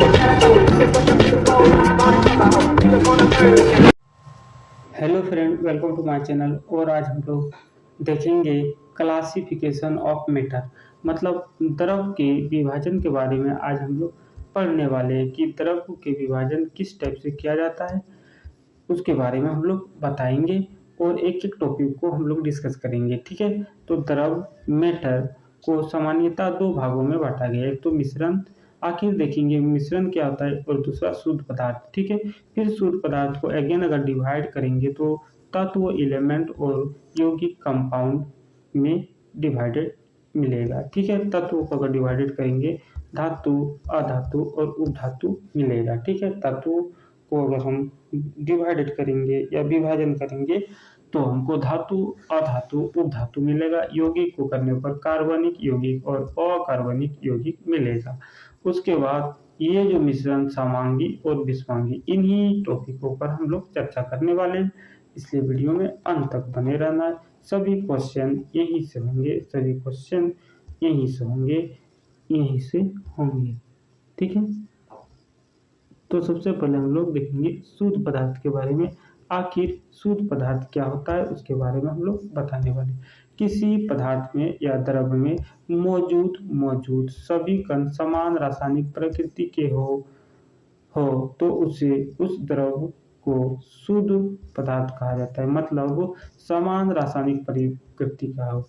Hello friend, welcome to my channel. और आज हम लोग देखेंगे क्लासिफिकेशन ऑफ मैटर, मतलब द्रव के विभाजन के बारे में आज हम लोग पढ़ने वाले हैं कि द्रव के विभाजन किस टाइप से किया जाता है, उसके बारे में हम लोग बताएंगे और एक एक टॉपिक को हम लोग डिस्कस करेंगे। ठीक है, तो द्रव मैटर को सामान्यतः दो भागों में बांटा गया है। एक तो मिश्रण, आखिर देखेंगे मिश्रण क्या होता है, और दूसरा शुद्ध पदार्थ। ठीक है, फिर शुद्ध पदार्थ को अगेन अगर डिवाइड करेंगे तो तत्व, एलिमेंट और यौगिक कंपाउंड में डिवाइडेड मिलेगा। ठीक है, तत्वों को अगर डिवाइडेड करेंगे धातु, अधातु और उपधातु मिलेगा। ठीक है, तत्वों को अगर हम डिवाइडेड करेंगे या विभाजन करेंगे तो हमको धातु, अधातु, उपधातु मिलेगा। यौगिक को करने पर कार्बनिक यौगिक और अकार्बनिक यौगिक मिलेगा। उसके बाद ये जो मिश्रण समांगी और विषमांगी, इन्हीं टॉपिकों पर हम लोग चर्चा करने वाले हैं, इसलिए वीडियो में अंत तक बने रहना है। सभी क्वेश्चन यहीं से होंगे, सभी क्वेश्चन यहीं से होंगे, यहीं से होंगे। ठीक है, तो सबसे पहले हम लोग देखेंगे शुद्ध पदार्थ के बारे में। आखिर शुद्ध पदार्थ क्या होता है उसके बारे में हम लोग बताने वाले। किसी पदार्थ में या द्रव्य में मौजूद सभी कण समान रासायनिक प्रकृति के हो तो उसे उस द्रव को शुद्ध पदार्थ कहा जाता है। मतलब समान रासायनिक प्रकृति का हो,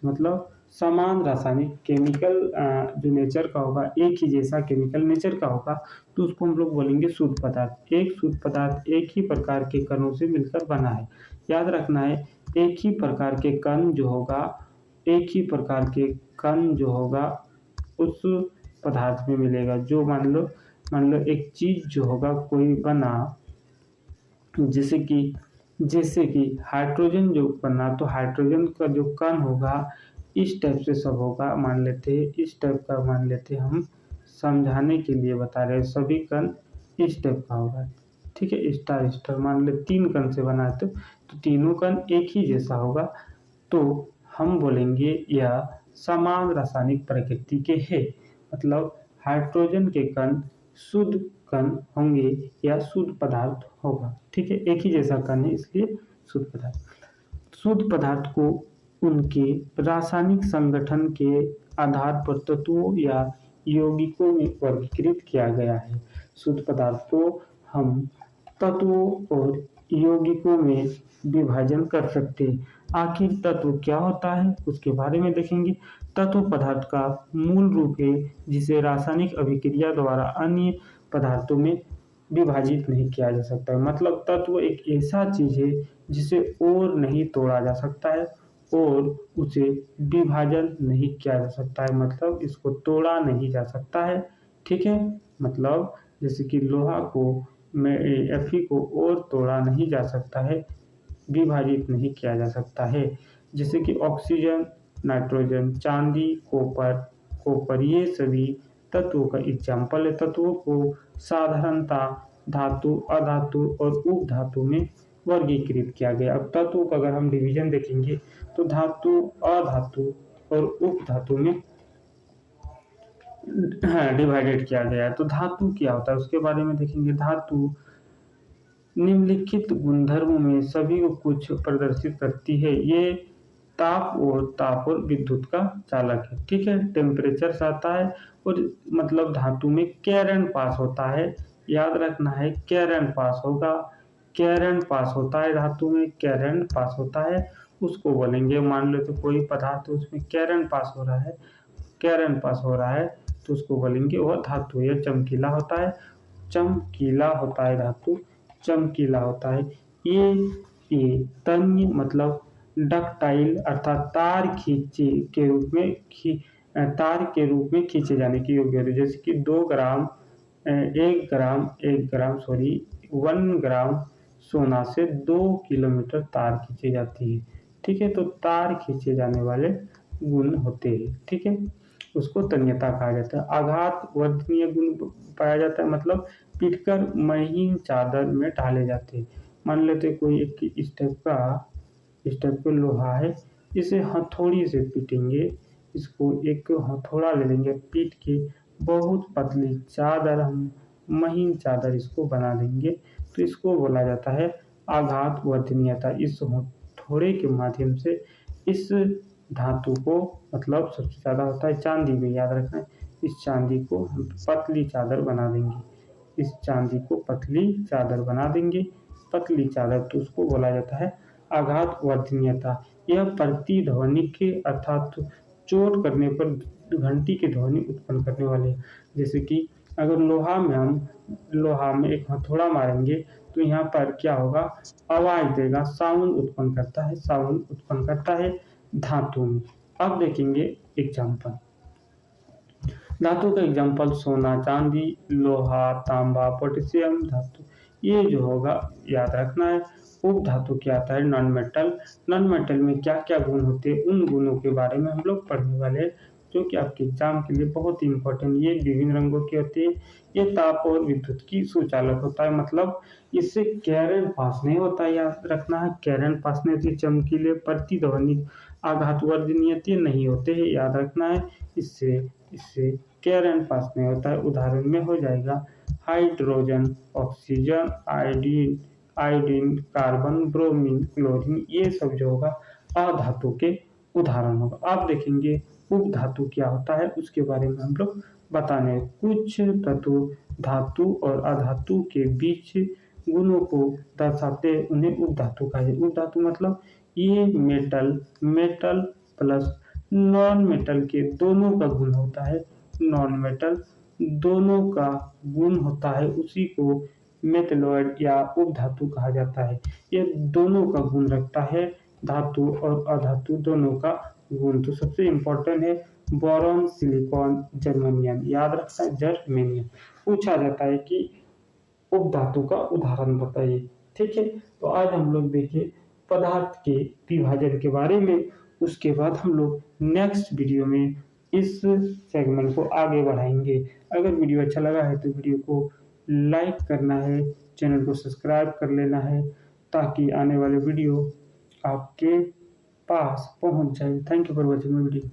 मतलब समान रासायनिक केमिकल जो नेचर का होगा, एक ही जैसा केमिकल नेचर का होगा, तो उसको हम लोग बोलेंगे शुद्ध पदार्थ। एक शुद्ध पदार्थ एक ही प्रकार के कणों से मिलकर बना है। याद रखना है, एक ही प्रकार के कण जो होगा, एक ही प्रकार के कण जो होगा उस पदार्थ में मिलेगा। जो मान लो एक चीज जो होगा कोई बना, जैसे कि हाइड्रोजन जो बना, तो हाइड्रोजन का जो कण होगा इस टाइप से सब होगा। मान लेते हैं इस टाइप का, मान लेते हैं हम समझाने के लिए बता रहे हैं, सभी कण इस टाइप का होगा। ठीक है, स्टार स्टार मान ले 3 कण से बना है तो तीनों कण एक ही जैसा होगा, तो हम बोलेंगे यह समान रासायनिक प्रकृति के हैं। मतलब हाइड्रोजन के कण शुद्ध कण होंगे या शुद्ध पदार्थ होगा। ठीक है, एक ही जैसा कण है इसलिए शुद्ध पदार्थ। शुद्ध पदार्थ को उनके रासायनिक संगठन के आधार पर तत्वों या यौगिकों में वर्गीकृत किया गया है। शुद्ध पदार्थ को हम तत्वों और यौगिकों में विभाजन कर सकते हैं। आखिर तत्व क्या होता है उसके बारे में देखेंगे। तत्व पदार्थ का मूल रूप है जिसे रासायनिक अभिक्रिया द्वारा अन्य पदार्थों में विभाजित नहीं किया जा सकता है। मतलब तत्व एक ऐसा चीज है जिसे और नहीं तोड़ा जा सकता है और उसे विभाजन नहीं किया जा सकता है, मतलब इसको तोड़ा नहीं जा सकता है। ठीक है, मतलब जैसे कि लोहा को में Fe को और तोड़ा नहीं जा सकता है, विभाजित नहीं किया जा सकता है। जैसे कि ऑक्सीजन, नाइट्रोजन, चांदी, कॉपर ये सभी तत्वों का एग्जाम्पल है। तत्वों को साधारणतः धातु, अधातु और उपधातु में वर्गीकृत किया गया। अब तत्वों का अगर हम डिवीजन देखेंगे तो धातु, अधातु और उपधातु में डिवाइडेड किया गया है। तो धातु क्या होता है उसके बारे में देखेंगे। धातु निम्नलिखित गुणधर्मों में सभी को कुछ प्रदर्शित करती है। ये ताप और विद्युत का चालक है। ठीक है, टेम्परेचर से आता है और मतलब धातु में कैरेंट पास होता है। याद रखना है कैरेंट पास होगा, कैरेंट पास होता है धातु में, कैरेंट पास होता है उसको बोलेंगे। मान लो तो कोई पदार्थ उसमें कैरेंट पास हो रहा है, कैरेंट पास हो रहा है तो उसको बोलेंगे वह धातु है। चमकीला होता है, चमकीला होता है धातु, चमकीला होता है। ये तन्य मतलब डक्टाइल अर्थात तार के रूप में खींचे जाने की योग्य है। जैसे कि 1 ग्राम सोना से 2 किलोमीटर तार खींची जाती है। ठीक है, तो तार खींचे जाने वाले गुण होते हैं। ठीक है, उसको तन्यता कहा जाता है। आघात वर्धनीय गुण पाया जाता है, मतलब पीटकर महीन चादर में डाले जाते हैं। मान लेते कोई एक इस टाइप का लोहा है, इसे हथौड़ी से पीटेंगे, इसको एक हथौड़ा ले लेंगे, पीट के बहुत पतली चादर, हम महीन चादर इसको बना देंगे तो इसको बोला जाता है आघात वर्धनीयता। इस हथौड़े के माध्यम से इस धातु को, मतलब सबसे ज़्यादा होता है चांदी में, याद रखना है, इस चांदी को हम पतली चादर बना देंगे, इस चांदी को पतली चादर बना देंगे, पतली चादर, तो उसको बोला जाता है आघात वर्धनीयता। यह प्रतिध्वनिक अर्थात चोट करने पर घंटी की ध्वनि उत्पन्न करने वाले हैं। जैसे कि अगर लोहा में एक हथौड़ा मारेंगे तो यहाँ पर क्या होगा, आवाज देगा, साउंड उत्पन्न करता है धातु में। अब देखेंगे एग्जाम्पल। धातु का एग्जाम्पल सोना, चांदी, लोहा, तांबा, पोटेशियम धातु। ये जो होगा याद रखना है। उप धातु क्या आता है, नॉन मेटल। नॉन मेटल में क्या क्या गुण होते हैं, उन गुणों के बारे में हम लोग पढ़ने वाले हैं, जो कि आपके एग्जाम के लिए बहुत ही इंपॉर्टेंट। ये विभिन्न रंगों के होते हैं। ये ताप और विद्युत की सुचालक होता है, मतलब इससे कैरेंट पास नहीं होता, याद रखना है। कैरेंट पास नहीं होती, चमकीले, प्रतिध्वनिक, आघात वर्धनीय नहीं होते हैं, याद रखना है। इससे इससे कैरेंट पास नहीं होता है। उदाहरण में हो जाएगा hydrogen, oxygen, iodine, carbon, bromine, chlorine, ये सब जो होगा अधातु के उदाहरण होगा। आप देखेंगे उप धातु क्या होता है, उसके बारे में हम लोग बताने। कुछ तत्व धातु और अधातु के बीच गुणों को दर्शाते हैं, उन्हें उप धातु कहा जाए। उप धातु मतलब ये मेटल प्लस नॉन मेटल के दोनों का गुण होता है, नॉन मेटल दोनों का गुण होता है, उसी को मेटलॉइड या उप धातु कहा जाता है। ये दोनों का गुण रखता है, धातु और अधातु दोनों का गुण। तो सबसे इम्पोर्टेंट है बोरॉन, सिलिकॉन, जर्मेनियम, याद रखना है जर्मेनियम। पूछा जाता है कि उप धातु का उदाहरण बताइए, ठीक है। तो आज हम लोग देखे पदार्थ के विभाजन के बारे में। उसके बाद हम लोग नेक्स्ट वीडियो में इस सेगमेंट को आगे बढ़ाएंगे। अगर वीडियो अच्छा लगा है तो वीडियो को लाइक करना है, चैनल को सब्सक्राइब कर लेना है, ताकि आने वाले वीडियो आपके पास पहुंच जाए। Thank you for watching my video.